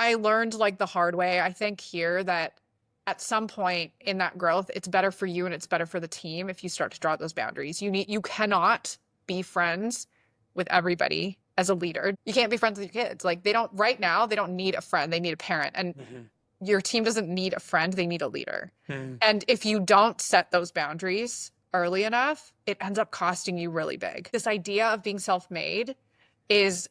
I learned like the hard way, I think here that at some point in that growth, it's better for you and it's better for the team if you start to draw those boundaries. You cannot be friends with everybody as a leader. You can't be friends with your kids. Like right now, they don't need a friend. They need a parent. And your team doesn't need a friend. They need a leader. And if you don't set those boundaries early enough, it ends up costing you really big. This idea of being self-made is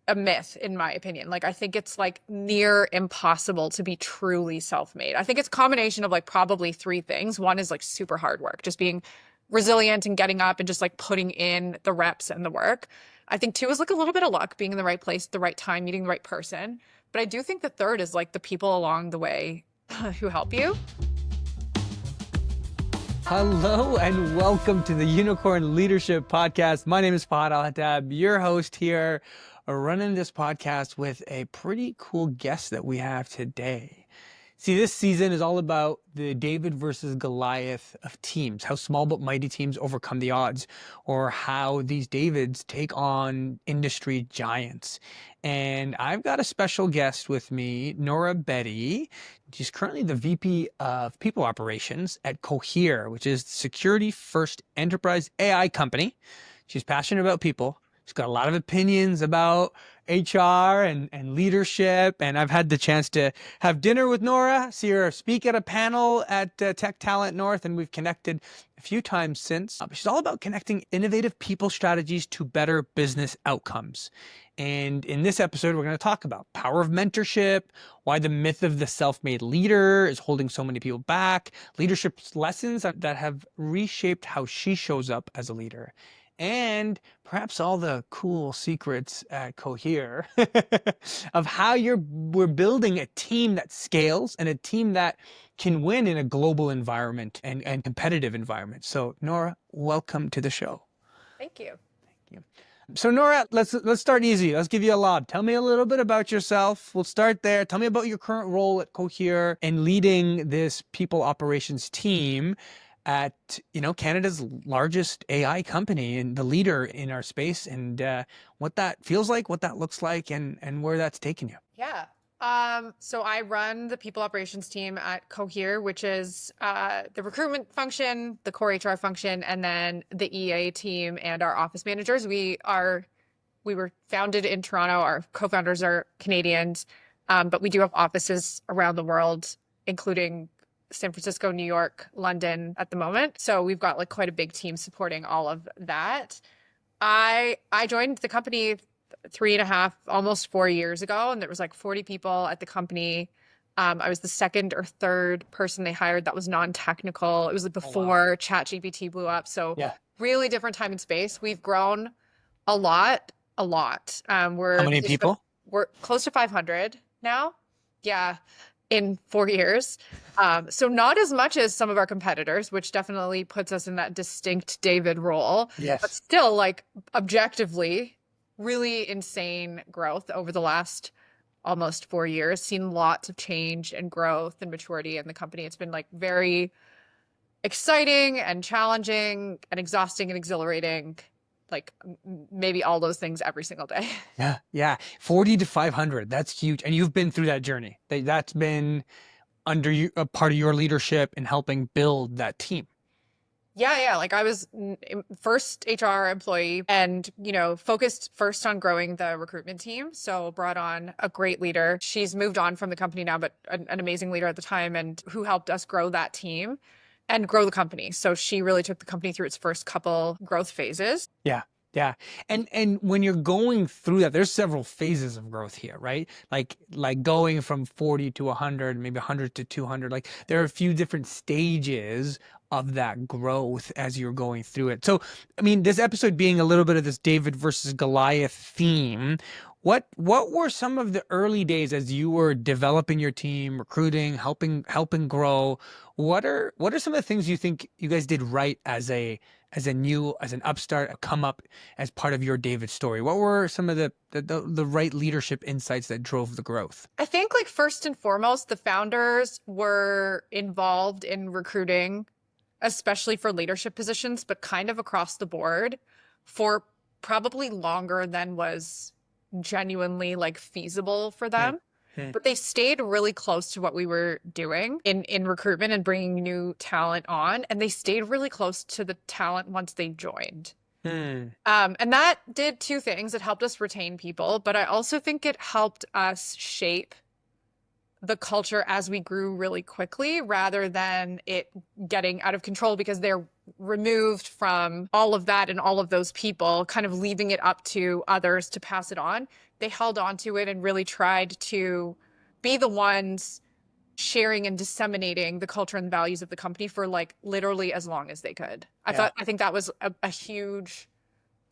a myth, in my opinion. Like, I think it's like near impossible to be truly self-made. I think it's a combination of like probably three things. One is like super hard work, just being resilient and getting up and just like putting in the reps and the work. I think two is like a little bit of luck, being in the right place at the right time, meeting the right person. But I do think the third is like the people along the way who help you. Hello and welcome to the Unicorn Leadership Podcast. My name is Fahd Alhattab, your host here, running this podcast with a pretty cool guest that we have today. See, this season is all about the David versus Goliath of teams, how small but mighty teams overcome the odds, or how these Davids take on industry giants. And I've got a special guest with me, Nora Beatty. She's currently the VP of People Operations at Cohere, which is the security first enterprise AI company. She's passionate about people. She's got a lot of opinions about HR and leadership. And I've had the chance to have dinner with Nora, see her speak at a panel at Tech Talent North, and we've connected a few times since. She's all about connecting innovative people strategies to better business outcomes. And in this episode, we're going to talk about power of mentorship, why the myth of the self-made leader is holding so many people back, leadership lessons that have reshaped how she shows up as a leader, and perhaps all the cool secrets at Cohere of how we're building a team that scales and a team that can win in a global environment and competitive environment. So Nora, welcome to the show. Thank you. Thank you. So Nora, let's start easy. Let's give you a lob. Tell me a little bit about yourself. We'll start there. Tell me about your current role at Cohere and leading this people operations team at, Canada's largest AI company and the leader in our space, and what that feels like, what that looks like, and where that's taken you. Yeah. So I run the people operations team at Cohere, which is the recruitment function, the core HR function, and then the EA team and our office managers. We were founded in Toronto. Our co-founders are Canadians, but we do have offices around the world, including San Francisco, New York, London at the moment. So we've got like quite a big team supporting all of that. I joined the company 3.5, almost 4 years ago, and there was like 40 people at the company. I was the second or third person they hired that was non-technical. It was like before ChatGPT blew up. So really different time and space. We've grown a lot. How many people? We're close to 500 now. Yeah. In 4 years. So not as much as some of our competitors, which definitely puts us in that distinct David role. Yes. But still, like, objectively, really insane growth over the last almost 4 years. Seen lots of change and growth and maturity in the company. It's been like very exciting and challenging and exhausting and exhilarating. Like maybe all those things every single day. Yeah. 40 to 500. That's huge. And you've been through that journey. That's been under you, a part of your leadership in helping build that team. Yeah. Like I was first HR employee and, focused first on growing the recruitment team. So brought on a great leader. She's moved on from the company now, but an amazing leader at the time, and who helped us grow that team and grow the company. So she really took the company through its first couple growth phases. Yeah. And when you're going through that, there's several phases of growth here, right? Like going from 40 to 100, maybe 100 to 200, like there are a few different stages of that growth as you're going through it. So, I mean, this episode being a little bit of this David versus Goliath theme, what were some of the early days as you were developing your team, recruiting, helping grow? What are some of the things you think you guys did right as an upstart, a come up as part of your David story? What were some of the right leadership insights that drove the growth? I think like first and foremost, the founders were involved in recruiting, especially for leadership positions, but kind of across the board for probably longer than was genuinely like feasible for them. Hmm. but they stayed really close to what we were doing in recruitment and bringing new talent on. And they stayed really close to the talent once they joined. Hmm. And that did two things. It helped us retain people, but I also think it helped us shape the culture as we grew really quickly rather than it getting out of control because they're removed from all of that and all of those people, kind of leaving it up to others to pass it on. They held on to it and really tried to be the ones sharing and disseminating the culture and values of the company for like literally as long as they could. I think that was a huge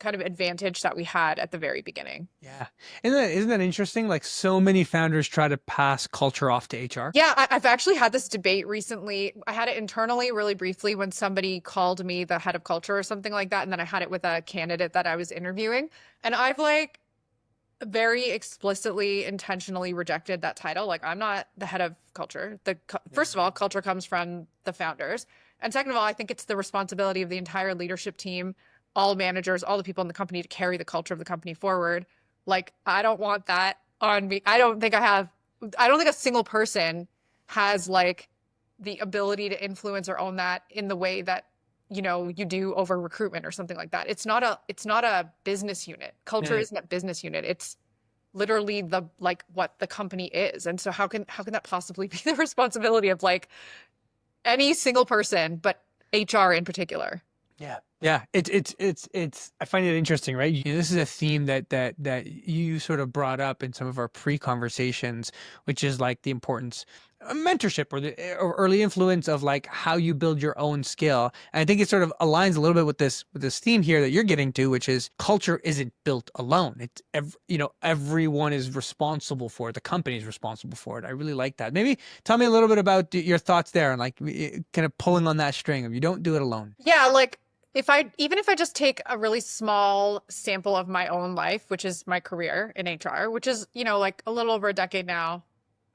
kind of advantage that we had at the very beginning. Yeah. Isn't that interesting? Like so many founders try to pass culture off to HR. Yeah, I've actually had this debate recently. I had it internally really briefly when somebody called me the head of culture or something like that. And then I had it with a candidate that I was interviewing. And I've like very explicitly, intentionally rejected that title. Like, I'm not the head of culture. First of all, culture comes from the founders. And second of all, I think it's the responsibility of the entire leadership team, all managers, all the people in the company to carry the culture of the company forward. Like, I don't want that on me. I don't think a single person has like the ability to influence or own that in the way that you do over recruitment or something like that. It's not a business unit. Culture isn't a business unit. It's literally what the company is. And so how can that possibly be the responsibility of like any single person, but HR in particular? Yeah. Yeah. It's I find it interesting, right? This is a theme that you sort of brought up in some of our pre-conversations, which is like the importance of mentorship or early influence of like how you build your own skill. And I think it sort of aligns a little bit with this theme here that you're getting to, which is culture isn't built alone. It's everyone is responsible for it. The company is responsible for it. I really like that. Maybe tell me a little bit about your thoughts there and like kind of pulling on that string of you don't do it alone. Yeah, like even if I just take a really small sample of my own life, which is my career in HR, which is, like a little over a decade now,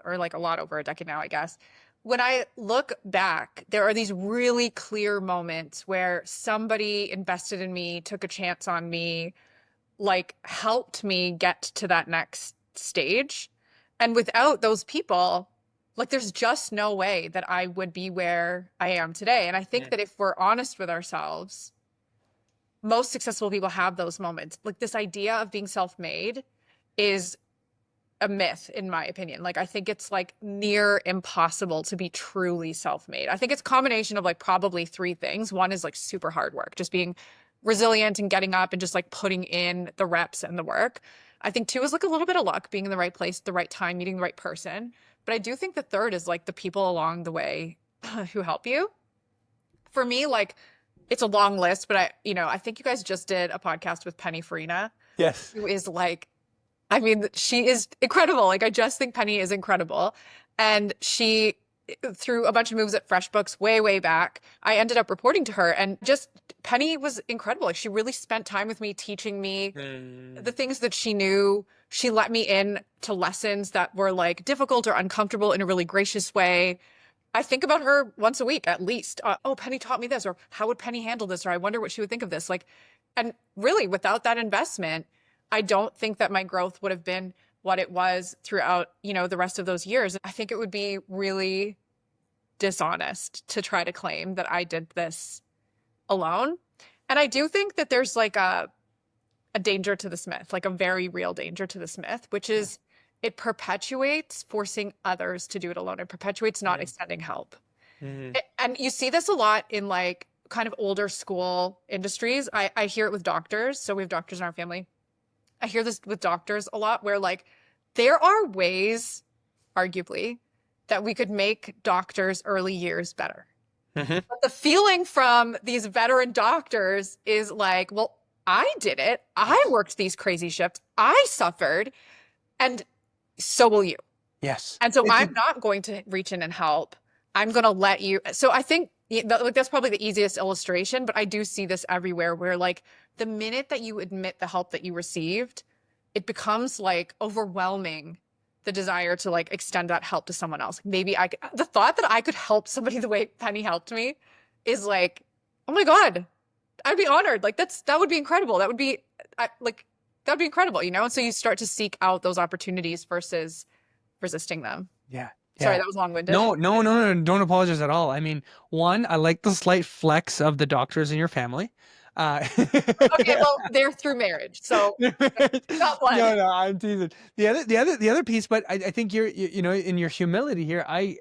or like a lot over a decade now, I guess. When I look back, there are these really clear moments where somebody invested in me, took a chance on me, like helped me get to that next stage. And without those people, like there's just no way that I would be where I am today. And I think that if we're honest with ourselves, most successful people have those moments. Like this idea of being self-made is a myth, in my opinion. Like I think it's like near impossible to be truly self-made. I think it's a combination of like probably three things. One is like super hard work, just being resilient and getting up and just like putting in the reps and the work. I think two is like a little bit of luck, being in the right place at the right time, meeting the right person. But I do think the third is like the people along the way who help you. For me, like it's a long list, but I think you guys just did a podcast with Penny Farina. Yes. Who is like, I mean, she is incredible. Like I just think Penny is incredible. And she, through a bunch of moves at FreshBooks way, way back, I ended up reporting to her and just Penny was incredible. Like she really spent time with me, teaching me the things that she knew. She let me in to lessons that were like difficult or uncomfortable in a really gracious way. I think about her once a week at least. Oh, Penny taught me this, or how would Penny handle this? Or I wonder what she would think of this. Like, and really without that investment, I don't think that my growth would have been what it was throughout, the rest of those years. I think it would be really dishonest to try to claim that I did this alone. And I do think that there's like a danger to this myth, like a very real danger to this myth, which is it perpetuates forcing others to do it alone. It perpetuates not extending help. And you see this a lot in like kind of older school industries. I hear it with doctors. So we have doctors in our family. I hear this with doctors a lot where like there are ways, arguably, that we could make doctors' early years better. But the feeling from these veteran doctors is like, well, I did it. I worked these crazy shifts. I suffered. And so will you. Yes. And so I'm not going to reach in and help. I'm going to let you. So I think that's probably the easiest illustration, but I do see this everywhere where like the minute that you admit the help that you received, it becomes like overwhelming, the desire to like extend that help to someone else. Maybe the thought that I could help somebody the way Penny helped me is like, oh my God, I'd be honored. Like that would be incredible. That would be incredible, And so you start to seek out those opportunities versus resisting them. Yeah. Sorry, Yeah. that was long-winded. No, no, no, no, don't apologize at all. I mean, one, I like the slight flex of the doctors in your family. Okay, well, they're through marriage, so not blood. No, no, I'm teasing. The other piece, but I think you know, in your humility here, I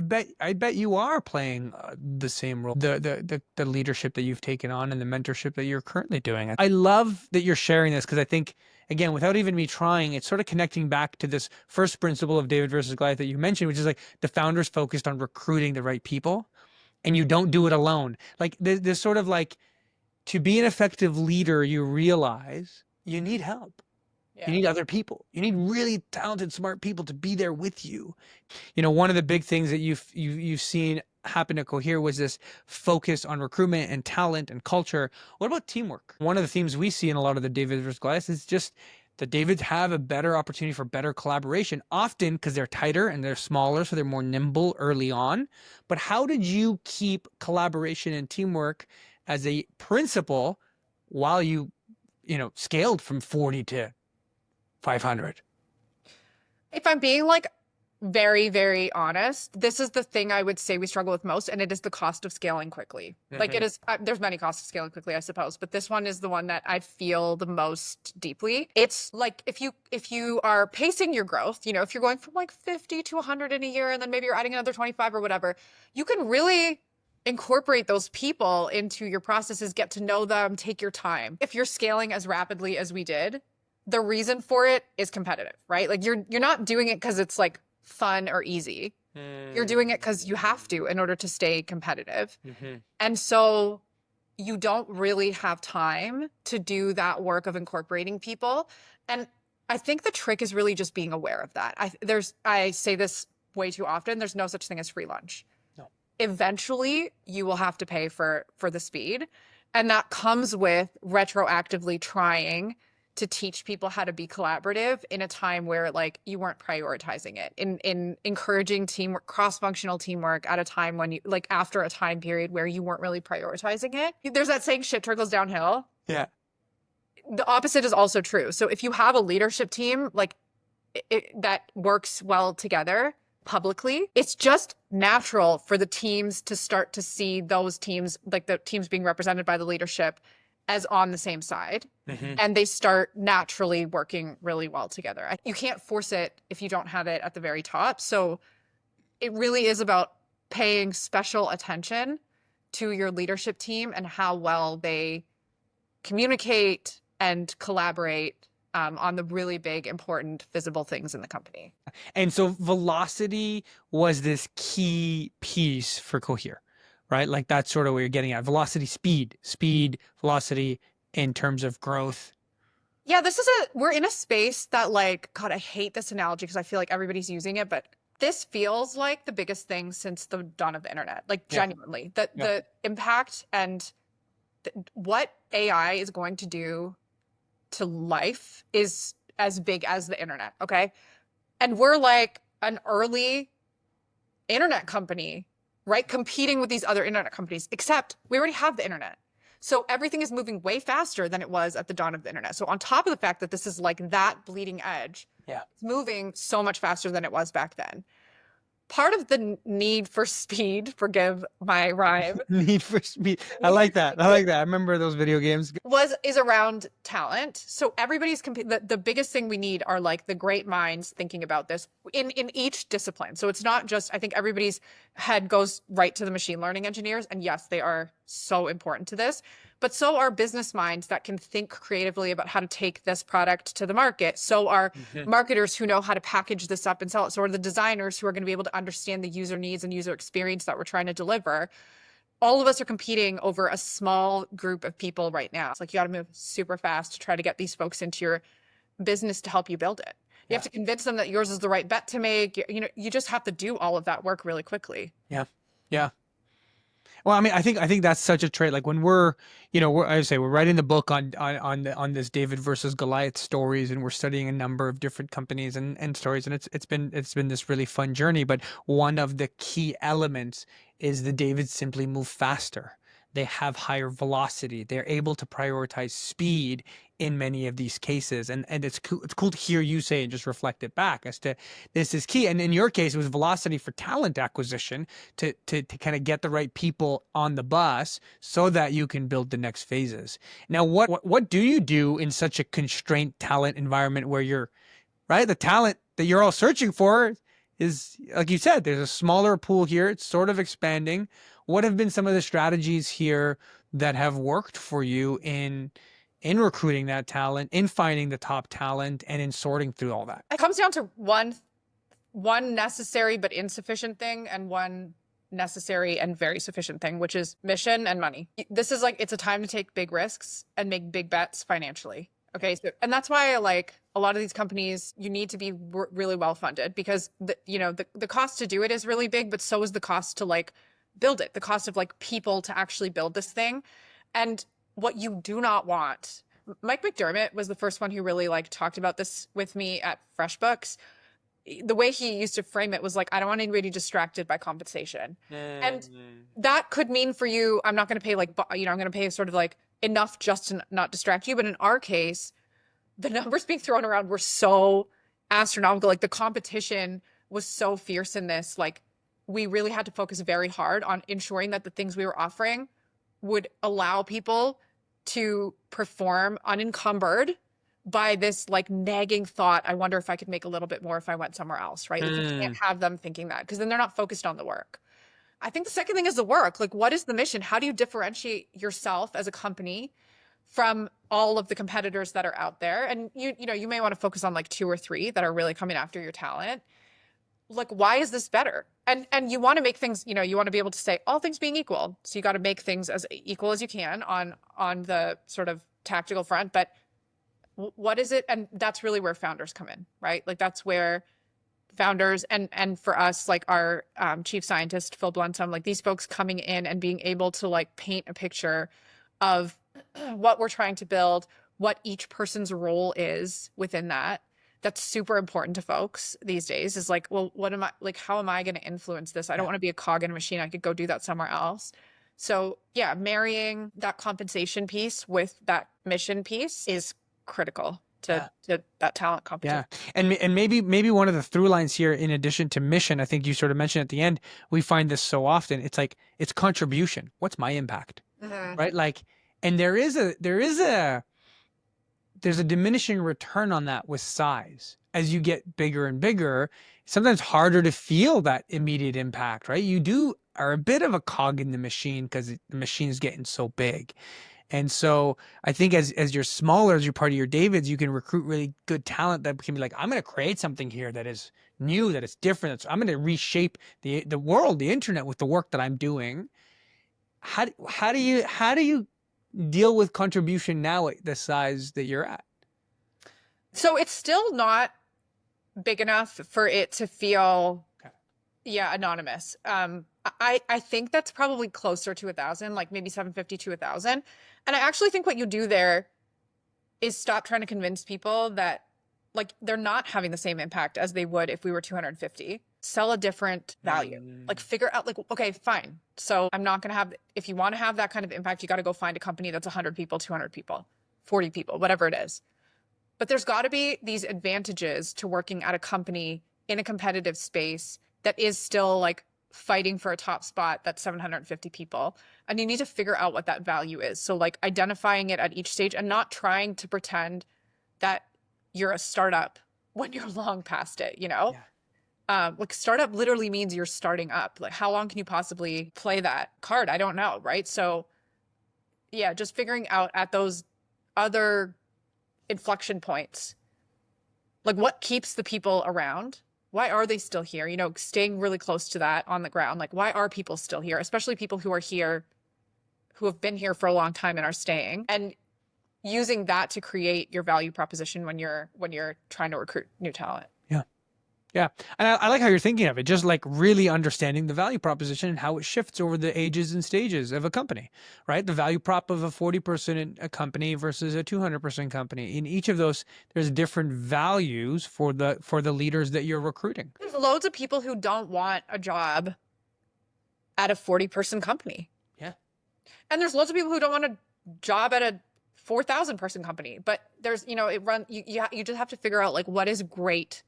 bet you are playing the same role, the leadership that you've taken on and the mentorship that you're currently doing. I love that you're sharing this because I think, again, without even me trying, it's sort of connecting back to this first principle of David versus Goliath that you mentioned, which is like the founders focused on recruiting the right people, and you don't do it alone. Like there's sort of like, to be an effective leader, you realize you need help. You need other people. You need really talented, smart people to be there with you. You know, one of the big things that you've seen happen at Cohere was this focus on recruitment and talent and culture. What about teamwork? One of the themes we see in a lot of the David versus Goliath is just the Davids have a better opportunity for better collaboration, often because they're tighter and they're smaller, so they're more nimble early on. But how did you keep collaboration and teamwork as a principle while you know, scaled from 40 to 500? If I'm being like very, very honest, this is the thing I would say we struggle with most, and it is the cost of scaling quickly. Like it is, there's many costs of scaling quickly, I suppose, but this one is the one that I feel the most deeply. It's like if you are pacing your growth, you know, if you're going from like 50 to 100 in a year, and then maybe you're adding another 25 or whatever, you can really incorporate those people into your processes, get to know them, take your time. If you're scaling as rapidly as we did, the reason for it is competitive, right? Like you're not doing it because it's like fun or easy. You're doing it because you have to in order to stay competitive. And so you don't really have time to do that work of incorporating people. And I think the trick is really just being aware of that. I say this way too often. There's no such thing as free lunch. No. Eventually, you will have to pay for the speed. And that comes with retroactively trying to teach people how to be collaborative in a time where like you weren't prioritizing it, in encouraging teamwork, cross-functional teamwork at a time when you, like after a time period where you weren't really prioritizing it. There's that saying, shit trickles downhill. Yeah. The opposite is also true. So if you have a leadership team like that works well together publicly, it's just natural for the teams to start to see those teams, like the teams being represented by the leadership, as on the same side. And they start naturally working really well together. You can't force it if you don't have it at the very top. So it really is about paying special attention to your leadership team and how well they communicate and collaborate on the really big, important, visible things in the company. And so velocity was this key piece for Cohere, right? Like that's sort of what you're getting at. Velocity, speed, velocity in terms of growth. Yeah, we're in a space that like, God, I hate this analogy because I feel like everybody's using it, but this feels like the biggest thing since the dawn of the internet. Like genuinely, the impact and what AI is going to do to life is as big as the internet. Okay. And we're like an early internet company, right? Competing with these other internet companies, except we already have the internet. So everything is moving way faster than it was at the dawn of the internet. So on top of the fact that this is like that bleeding edge, it's moving so much faster than it was back then. Part of the need for speed, forgive my rhyme. Need for speed. I like that. I like that. I remember those video games. Is around talent. So everybody's the biggest thing we need are like the great minds thinking about this in each discipline. So it's not just, I think everybody's head goes right to the machine learning engineers. And yes, they are so important to this. But so are business minds that can think creatively about how to take this product to the market. So are marketers who know how to package this up and sell it. So are the designers who are going to be able to understand the user needs and user experience that we're trying to deliver. All of us are competing over a small group of people right now. It's like you got to move super fast to try to get these folks into your business to help you build it. You have to convince them that yours is the right bet to make. You know, you just have to do all of that work really quickly. Yeah. Yeah. Well, I mean, I think that's such a trait. Like when we're writing the book on this David versus Goliath stories, and we're studying a number of different companies and stories, and it's been this really fun journey. But one of the key elements is the Davids simply move faster they have higher velocity. They're able to prioritize speed in many of these cases. And it's cool to hear you say and just reflect it back as to this is key. And in your case, it was velocity for talent acquisition to kind of get the right people on the bus so that you can build the next phases. Now, what do you do in such a constrained talent environment where you're right? The talent that you're all searching for is, like you said, there's a smaller pool here. It's sort of expanding. What have been some of the strategies here that have worked for you in recruiting that talent, in finding the top talent, and in sorting through all that? It comes down to one necessary but insufficient thing and one necessary and very sufficient thing, which is mission and money. This is like, it's a time to take big risks and make big bets financially. Okay. So, and that's why like a lot of these companies, you need to be really well funded because the cost to do it is really big, but so is the cost to like build it, the cost of like people to actually build this thing. And what you do not want, Mike McDermott was the first one who really like talked about this with me at FreshBooks. The way he used to frame it was like, I don't want anybody distracted by compensation. And that could mean for you, I'm not going to pay like, I'm going to pay sort of like enough just to not distract you. But in our case, the numbers being thrown around were so astronomical. Like the competition was so fierce in this. Like we really had to focus very hard on ensuring that the things we were offering would allow people to perform unencumbered by this like nagging thought, I wonder if I could make a little bit more if I went somewhere else, right? Like you can't have them thinking that because then they're not focused on the work. I think the second thing is the work. Like what is the mission? How do you differentiate yourself as a company from all of the competitors that are out there? And you may want to focus on like 2 or 3 that are really coming after your talent. Like, why is this better? And you want to make things, you want to be able to say all things being equal. So you got to make things as equal as you can on the sort of tactical front, but what is it? And that's really where founders come in, right? Like that's where founders and for us, like our chief scientist, Phil Bluntum, like these folks coming in and being able to like paint a picture of what we're trying to build, what each person's role is within that. That's super important to folks these days is like, well, how am I going to influence this? I don't want to be a cog in a machine. I could go do that somewhere else. So yeah, marrying that compensation piece with that mission piece is critical to that talent competition. Yeah. And maybe one of the through lines here, in addition to mission, I think you sort of mentioned at the end, we find this so often. It's like, it's contribution. What's my impact? Right? Like, and there's a diminishing return on that with size. As you get bigger and bigger, sometimes harder to feel that immediate impact, right? You are a bit of a cog in the machine because the machine is getting so big. And so I think as you're smaller, as you're part of your Davids, you can recruit really good talent that can be like, I'm going to create something here that is new, that is different. I'm going to reshape the world, the internet with the work that I'm doing. How do you deal with contribution now at the size that you're at? So it's still not big enough for it to feel, anonymous. I think that's probably closer to 1,000, like maybe 750 to 1,000. And I actually think what you do there is stop trying to convince people that like they're not having the same impact as they would if we were 250. Sell a different value. Like figure out like, okay, fine. So I'm not going to have, if you want to have that kind of impact, you got to go find a company that's 100 people, 200 people, 40 people, whatever it is. But there's got to be these advantages to working at a company in a competitive space that is still like fighting for a top spot that's 750 people. And you need to figure out what that value is. So like identifying it at each stage and not trying to pretend that you're a startup when you're long past it, like startup literally means you're starting up. Like how long can you possibly play that card? I don't know. Right. So yeah, just figuring out at those other inflection points, like what keeps the people around? Why are they still here? Staying really close to that on the ground. Like, why are people still here? Especially people who are here, who have been here for a long time and are staying. And using that to create your value proposition when you're trying to recruit new talent. Yeah. And I like how you're thinking of it, just like really understanding the value proposition and how it shifts over the ages and stages of a company, right? The value prop of a 40-person in a company versus a 200-person company. In each of those, there's different values for the leaders that you're recruiting. There's loads of people who don't want a job at a 40-person company. Yeah. And there's lots of people who don't want a job at a 4,000 person company, but there's, you just have to figure out like what is great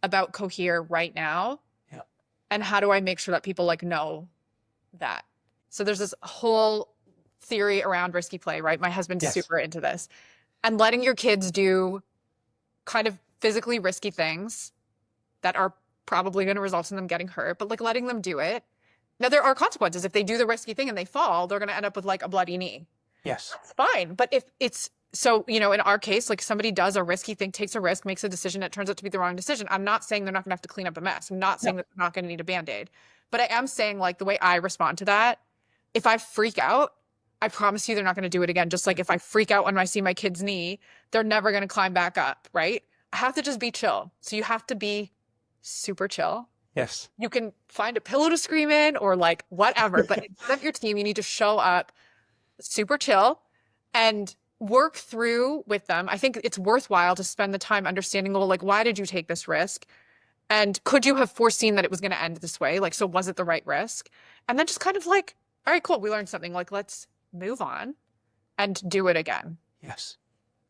about Cohere right now. Yeah. And how do I make sure that people like know that? So there's this whole theory around risky play, right? My husband's Yes. super into this. And letting your kids do kind of physically risky things that are probably going to result in them getting hurt, but like letting them do it. Now there are consequences. If they do the risky thing and they fall, they're going to end up with like a bloody knee. Yes. That's fine. But if it's so, in our case, like somebody does a risky thing, takes a risk, makes a decision, it turns out to be the wrong decision. I'm not saying they're not going to have to clean up a mess. I'm not saying that they're not going to need a Band-Aid, but I am saying like the way I respond to that, if I freak out, I promise you they're not going to do it again. Just like if I freak out when I see my kid's knee, they're never going to climb back up, right? I have to just be chill. So you have to be super chill. Yes. You can find a pillow to scream in or like whatever, but instead of your team, you need to show up super chill and work through with them. I think it's worthwhile to spend the time understanding, well, like, why did you take this risk? And could you have foreseen that it was going to end this way? Like, so was it the right risk? And then just kind of like, all right, cool. We learned something. Like, let's move on and do it again. Yes.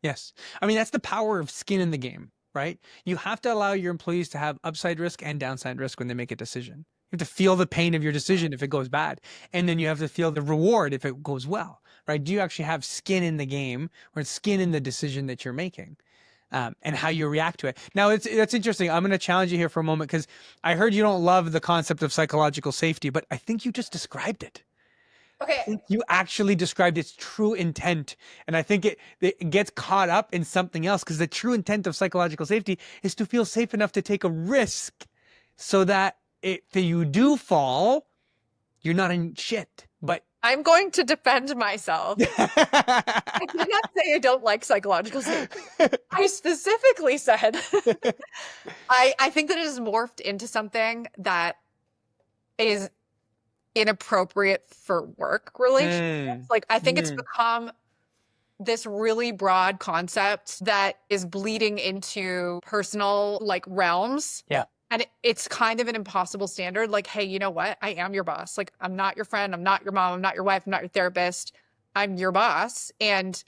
Yes. I mean, that's the power of skin in the game, right? You have to allow your employees to have upside risk and downside risk when they make a decision. You have to feel the pain of your decision if it goes bad. And then you have to feel the reward if it goes well, right? Do you actually have skin in the game or skin in the decision that you're making? And how you react to it. Now, that's interesting. I'm going to challenge you here for a moment because I heard you don't love the concept of psychological safety, but I think you just described it. Okay. I think you actually described its true intent. And I think it gets caught up in something else because the true intent of psychological safety is to feel safe enough to take a risk so that if you do fall, you're not in shit. But I'm going to defend myself. I did not say I don't like psychological safety. I specifically said I think that it has morphed into something that is inappropriate for work relationships. Like I think it's become this really broad concept that is bleeding into personal like realms. Yeah. And it's kind of an impossible standard. Like, hey, you know what? I am your boss. Like, I'm not your friend. I'm not your mom. I'm not your wife. I'm not your therapist. I'm your boss. And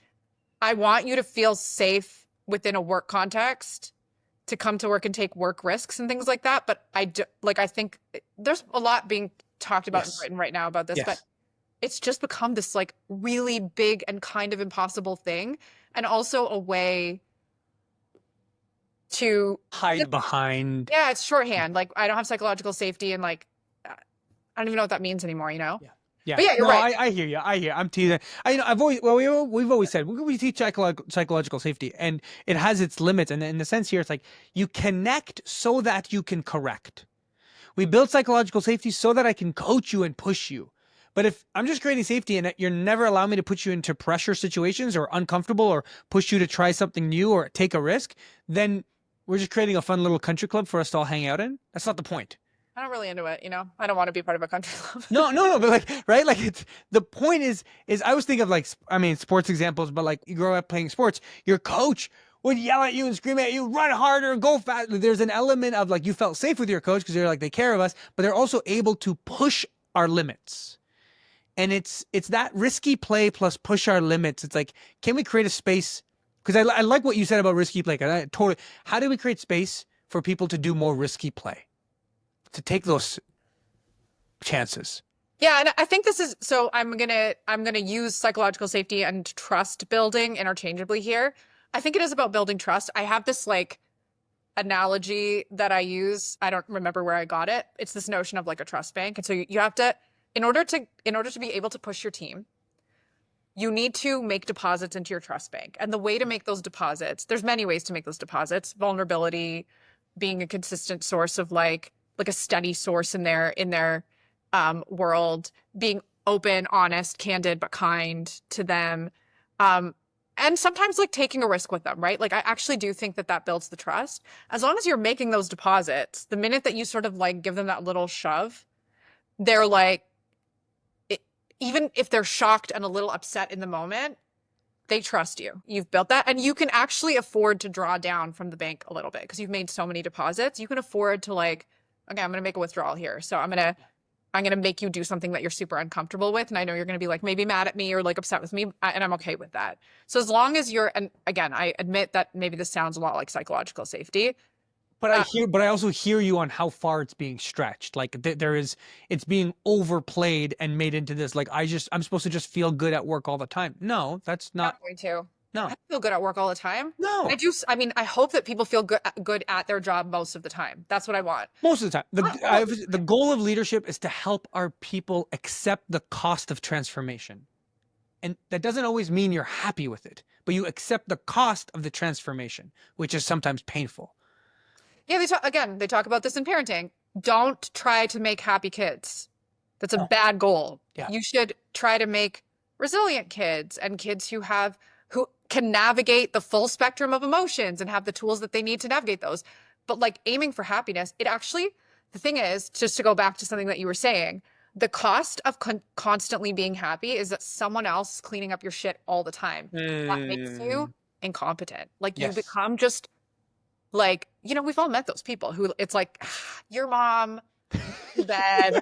I want you to feel safe within a work context to come to work and take work risks and things like that. But I think there's a lot being talked about and written right now about this, but it's just become this like really big and kind of impossible thing. And also a way to hide behind. Yeah, it's shorthand. Like I don't have psychological safety and like I don't even know what that means anymore, you know? Yeah. But yeah, you're right. I hear you. I'm teasing. We've always said we teach psychological safety and it has its limits. And in the sense here, it's like you connect so that you can correct. We build psychological safety so that I can coach you and push you. But if I'm just creating safety and you're never allowing me to put you into pressure situations or uncomfortable or push you to try something new or take a risk, then we're just creating a fun little country club for us to all hang out in. That's not the point. I'm not really into it, you know? I don't want to be part of a country club. No, but like, right? Like it's, the point is I was thinking of like, I mean, sports examples, but like you grow up playing sports, your coach would yell at you and scream at you, run harder, go fast. There's an element of like, you felt safe with your coach because they're like, they care of us, but they're also able to push our limits. And it's that risky play plus push our limits. It's like, can we create a space? Because I like what you said about risky play. How do we create space for people to do more risky play? To take those chances. Yeah, and I think this is so I'm gonna use psychological safety and trust building interchangeably here. I think it is about building trust. I have this like analogy that I use. I don't remember where I got it. It's this notion of like a trust bank. And so you have to, in order to be able to push your team, you need to make deposits into your trust bank. And the way to make those deposits, there's many ways to make those deposits. Vulnerability, being a consistent source of like a steady source in their world, being open, honest, candid, but kind to them. And sometimes like taking a risk with them, right? Like I actually do think that builds the trust. As long as you're making those deposits, the minute that you sort of like give them that little shove, they're like, even if they're shocked and a little upset in the moment, they trust you. You've built that. And you can actually afford to draw down from the bank a little bit because you've made so many deposits. You can afford to like, okay, I'm going to make a withdrawal here. So I'm going to I'm going to make you do something that you're super uncomfortable with. And I know you're going to be like maybe mad at me or like upset with me. And I'm okay with that. So as long as you're, and again, I admit that maybe this sounds a lot like psychological safety. But I also hear you on how far it's being stretched. Like it's being overplayed and made into this. Like I'm supposed to just feel good at work all the time. No, that's not. Not going to. No, I don't feel good at work all the time. no. I mean, I hope that people feel good at their job most of the time. That's what I want. Most of the time, the goal of leadership is to help our people accept the cost of transformation. And that doesn't always mean you're happy with it, but you accept the cost of the transformation, which is sometimes painful. Yeah, they talk about this in parenting. Don't try to make happy kids. That's a bad goal. Yeah. You should try to make resilient kids and kids who can navigate the full spectrum of emotions and have the tools that they need to navigate those. But like aiming for happiness, the thing is, just to go back to something that you were saying, the cost of constantly being happy is that someone else is cleaning up your shit all the time. That makes you incompetent. Like you become just like, we've all met those people who it's like your mom to bed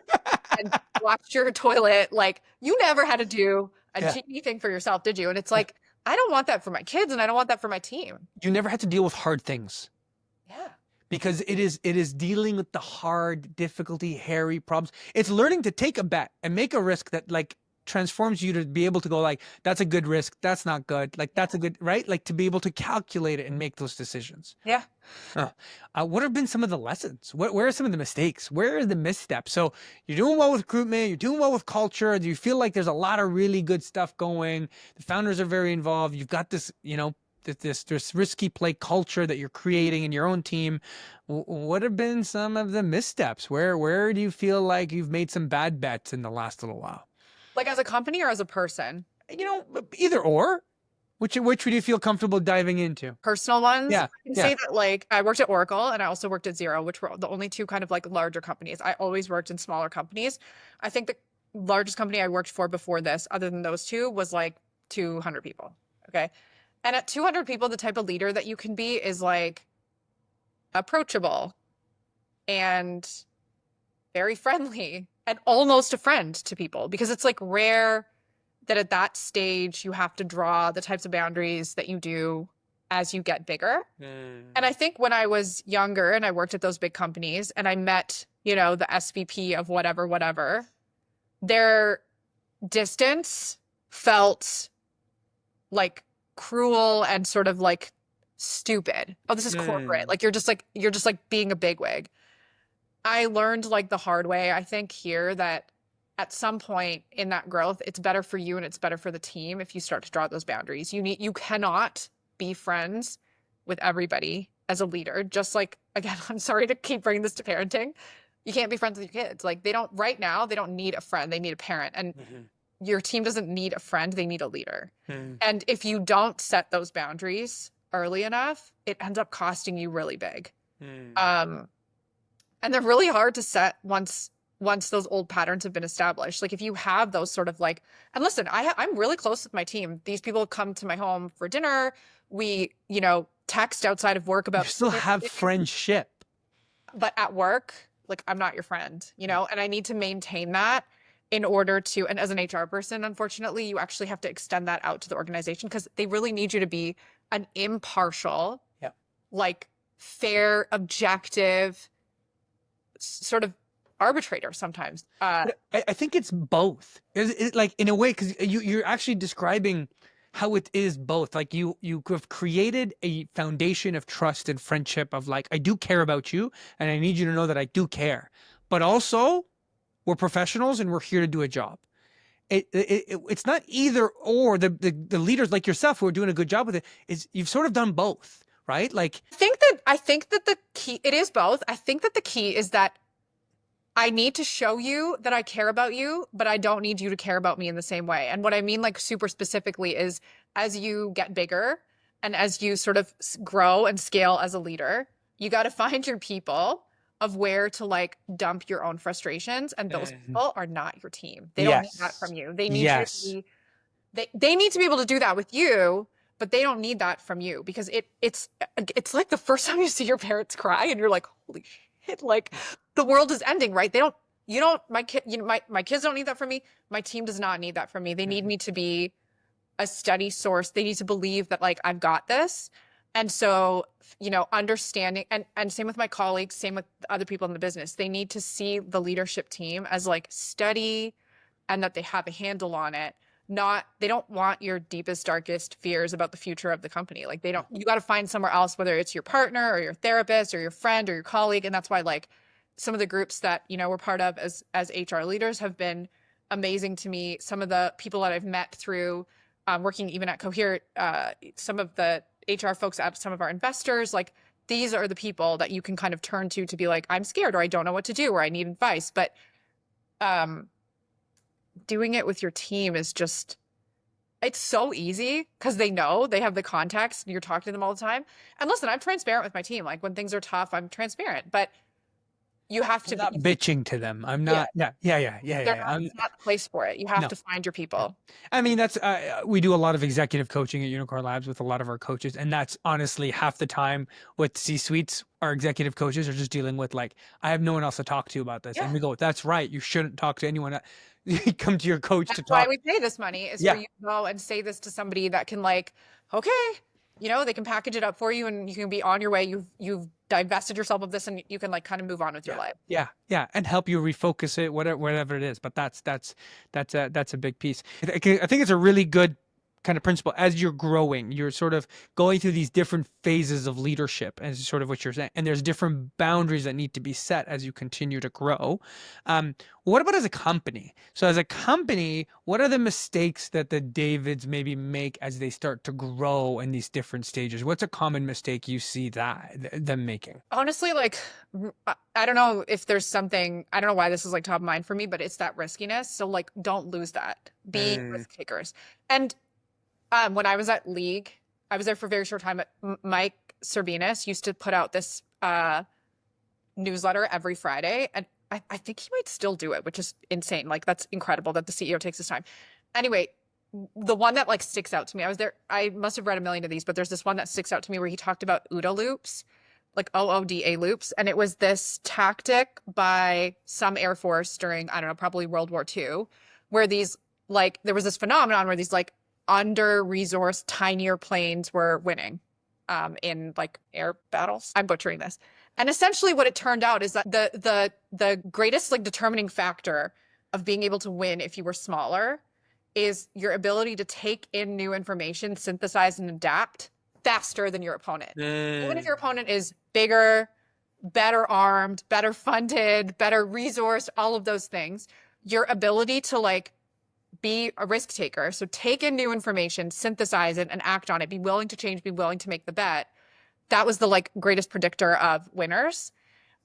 and watched your toilet. Like you never had to do anything for yourself, did you? And it's like, I don't want that for my kids and I don't want that for my team. You never had to deal with hard things. Yeah. Because it is dealing with the hard, difficulty, hairy problems. It's learning to take a bet and make a risk that like transforms you to be able to go like, that's a good risk. That's not good. Like that's a good, right? Like to be able to calculate it and make those decisions. Yeah. What have been some of the lessons? Where are some of the mistakes? Where are the missteps? So you're doing well with recruitment. You're doing well with culture. Do you feel like there's a lot of really good stuff going? The founders are very involved. You've got this, this risky play culture that you're creating in your own team. What have been some of the missteps? Where do you feel like you've made some bad bets in the last little while? Like as a company or as a person? Either or. Which would you feel comfortable diving into? Personal ones? Yeah. I can say that like I worked at Oracle and I also worked at Xero, which were the only two kind of like larger companies. I always worked in smaller companies. I think the largest company I worked for before this, other than those two, was like 200 people. Okay. And at 200 people, the type of leader that you can be is like approachable and very friendly and almost a friend to people, because it's like rare that at that stage you have to draw the types of boundaries that you do as you get bigger. And I think when I was younger and I worked at those big companies and I met, the SVP of whatever, their distance felt like cruel and sort of like stupid. Oh, this is corporate. Like you're just like being a bigwig. I learned like the hard way, I think here, that at some point in that growth, it's better for you and it's better for the team if you start to draw those boundaries. You cannot be friends with everybody as a leader. Just like, again, I'm sorry to keep bringing this to parenting. You can't be friends with your kids. Like they don't need a friend. They need a parent. And your team doesn't need a friend. They need a leader. And if you don't set those boundaries early enough, it ends up costing you really big. And they're really hard to set once those old patterns have been established. Like if you have those sort of like, and listen, I'm really close with my team. These people come to my home for dinner. We, text outside of work about. You still have friendship. But at work, like I'm not your friend, and I need to maintain that in order to, and as an HR person, unfortunately, you actually have to extend that out to the organization because they really need you to be an impartial, like fair, objective, sort of arbitrator sometimes. I think it's both. It like in a way, because you're actually describing how it is both. Like you have created a foundation of trust and friendship of like, I do care about you and I need you to know that I do care. But also we're professionals and we're here to do a job. It's not either or. The leaders like yourself who are doing a good job with it is you've sort of done both, right? Like I think that the key, it is both. I think that the key is that I need to show you that I care about you, but I don't need you to care about me in the same way. And what I mean, like super specifically, is as you get bigger and as you sort of grow and scale as a leader, you got to find your people of where to like dump your own frustrations. And those people are not your team. They don't need that from you. They need you to be, they need to be able to do that with you, but they don't need that from you, because it's like the first time you see your parents cry and you're like, holy shit, like the world is ending, right? you don't, my kid, my kids don't need that from me. My team does not need that from me. They need me to be a steady source. They need to believe that like I've got this. And so, understanding and same with my colleagues, same with other people in the business. They need to see the leadership team as like steady and that they have a handle on it. They don't want your deepest, darkest fears about the future of the company. Like you got to find somewhere else, whether it's your partner or your therapist or your friend or your colleague. And that's why like some of the groups that, we're part of as HR leaders have been amazing to me. Some of the people that I've met through working even at Cohere, some of the HR folks at some of our investors, like these are the people that you can kind of turn to be like, I'm scared or I don't know what to do or I need advice. But doing it with your team is just, it's so easy because they know they have the context. You're talking to them all the time. And listen, I'm transparent with my team. Like when things are tough, I'm transparent, but you have to I'm not bitching to them. I'm not. Yeah. It's not the place for it. You have to find your people. I mean, that's we do a lot of executive coaching at Unicorn Labs with a lot of our coaches, and that's honestly half the time with C-suites. Our executive coaches are just dealing with like, I have no one else to talk to about this, and we go, that's right. You shouldn't talk to anyone. You come to your coach to talk. That's why we pay this money is for you to go and say this to somebody that can like, okay, they can package it up for you and you can be on your way. You've divested yourself of this and you can like kind of move on with your life. Yeah. And help you refocus it, whatever it is. But that's a big piece. I think it's a really good kind of principle. As you're growing, you're sort of going through these different phases of leadership, and it's sort of what you're saying. And there's different boundaries that need to be set as you continue to grow. What about as a company? So as a company, what are the mistakes that the Davids maybe make as they start to grow in these different stages? What's a common mistake you see them making? Honestly, like, I don't know if there's something, I don't know why this is like top of mind for me, but it's that riskiness. So like, don't lose that. Be risk takers. And when I was at League, I was there for a very short time, but Mike Serbinis used to put out this newsletter every Friday. And I think he might still do it, which is insane. Like, that's incredible that the CEO takes his time. Anyway, the one that like sticks out to me, I was there, I must have read a million of these, but there's this one that sticks out to me where he talked about OODA loops, like OODA loops. And it was this tactic by some Air Force during, I don't know, probably World War II, where these, like, there was this phenomenon where these like under-resourced, tinier planes were winning in like air battles. I'm butchering this. And essentially what it turned out is that the greatest like determining factor of being able to win if you were smaller is your ability to take in new information, synthesize and adapt faster than your opponent. Even if your opponent is bigger, better armed, better funded, better resourced, all of those things, your ability to like be a risk taker. So take in new information, synthesize it and act on it. Be willing to change, be willing to make the bet. That was the like greatest predictor of winners.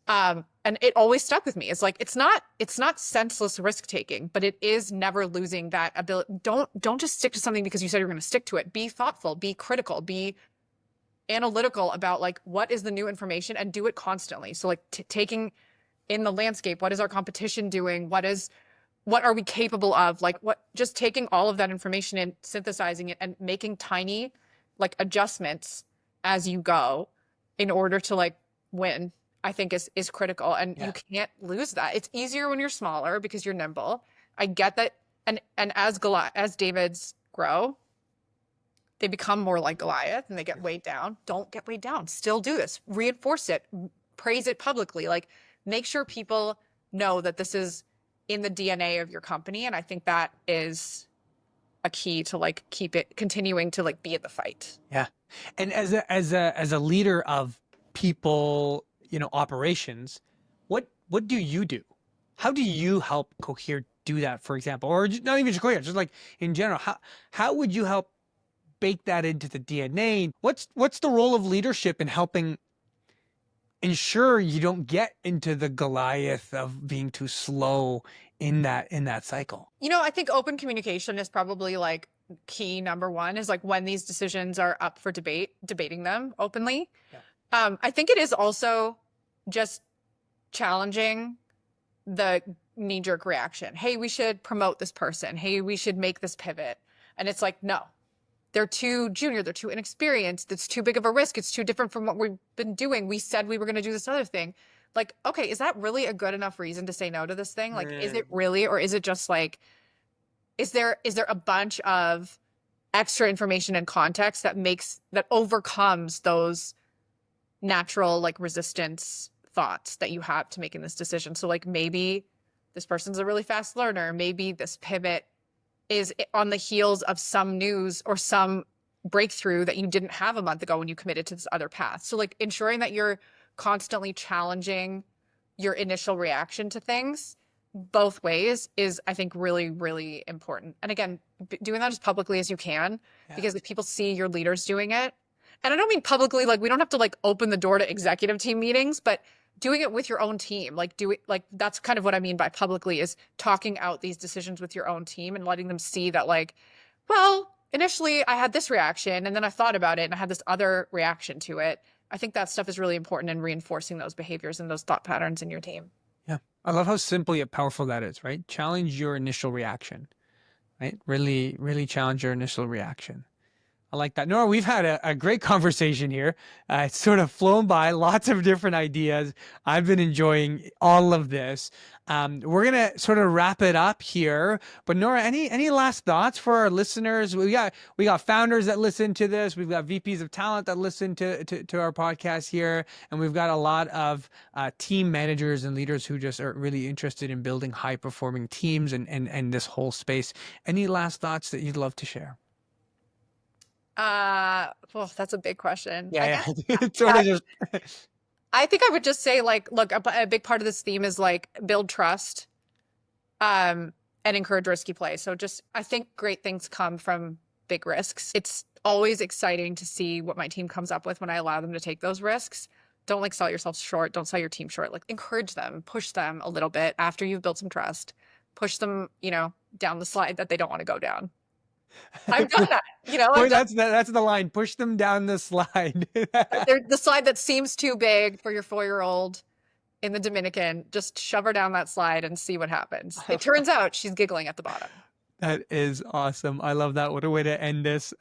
And it always stuck with me. It's like, it's not senseless risk taking, but it is never losing that ability. Don't just stick to something because you said you're going to stick to it. Be thoughtful, be critical, be analytical about like, what is the new information and do it constantly. So like taking in the landscape, what is our competition doing? What are we capable of? Like just taking all of that information and synthesizing it and making tiny like adjustments as you go in order to like win, I think is critical. And you can't lose that. It's easier when you're smaller because you're nimble. I get that. And as Davids grow, they become more like Goliath and they get weighed down. Don't get weighed down. Still do this. Reinforce it. Praise it publicly. Like make sure people know that this is in the DNA of your company. And I think that is a key to like keep it continuing to like be in the fight. Yeah. And as a leader of people, operations, what do you do? How do you help Cohere do that, for example? Or not even just Cohere, just like in general, how would you help bake that into the DNA? What's the role of leadership in helping ensure you don't get into the Goliath of being too slow in that cycle? I think open communication is probably like key number one, is like when these decisions are up for debating them openly. Yeah. I think it is also just challenging the knee-jerk reaction. Hey, we should promote this person. Hey, we should make this pivot. And it's like, no, they're too junior. They're too inexperienced. It's too big of a risk. It's too different from what we've been doing. We said we were going to do this other thing. like, okay, is that really a good enough reason to say no to this thing? Like, is it Mm. really, or is it just like, is there a bunch of extra information and context that overcomes those natural like resistance thoughts that you have to making this decision? So like maybe this person's a really fast learner. Maybe this pivot is on the heels of some news or some breakthrough that you didn't have a month ago when you committed to this other path. So like ensuring that you're constantly challenging your initial reaction to things both ways is, I think, really, really important. And again, doing that as publicly as you can, Yeah. because if people see your leaders doing it, and I don't mean publicly, like we don't have to like open the door to executive team meetings, but doing it with your own team, like do it, like that's kind of what I mean by publicly, is talking out these decisions with your own team and letting them see that like, well, initially I had this reaction and then I thought about it and I had this other reaction to it. I think that stuff is really important in reinforcing those behaviors and those thought patterns in your team. Yeah. I love how simple yet powerful that is, right? Challenge your initial reaction, right? Really, really challenge your initial reaction. I like that. Nora, we've had a great conversation here. It's sort of flown by, lots of different ideas. I've been enjoying all of this. We're going to sort of wrap it up here. But Nora, any last thoughts for our listeners? We got founders that listen to this. We've got VPs of talent that listen to our podcast here. And we've got a lot of team managers and leaders who just are really interested in building high performing teams and this whole space. Any last thoughts that you'd love to share? Well, that's a big question. Yeah, I yeah. guess, It's sort of just I think I would just say like, look, a big part of this theme is like build trust, and encourage risky play. So just, I think great things come from big risks. It's always exciting to see what my team comes up with when I allow them to take those risks. Don't like sell yourself short. Don't sell your team short. Like encourage them, push them a little bit after you've built some trust, push them, down the slide that they don't want to go down. I've done that, boy, that's the line. Push them down the slide. the slide that seems too big for your 4-year-old in the Dominican. Just shove her down that slide and see what happens. It turns out she's giggling at the bottom. That is awesome. I love that. What a way to end this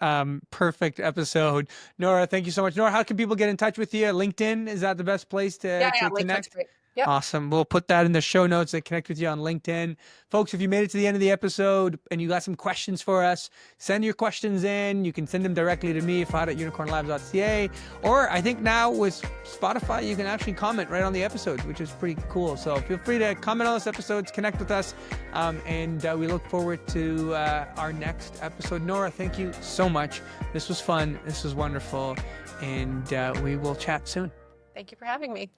perfect episode. Nora, thank you so much. Nora, how can people get in touch with you? LinkedIn, is that the best place to connect? Great. Yep. Awesome. We'll put that in the show notes and connect with you on LinkedIn. Folks, if you made it to the end of the episode and you got some questions for us, send your questions in. You can send them directly to me, Fahd@unicornlabs.ca. Or I think now with Spotify, you can actually comment right on the episodes, which is pretty cool. So feel free to comment on those episodes, connect with us, and we look forward to our next episode. Nora, thank you so much. This was fun. This was wonderful. And we will chat soon. Thank you for having me.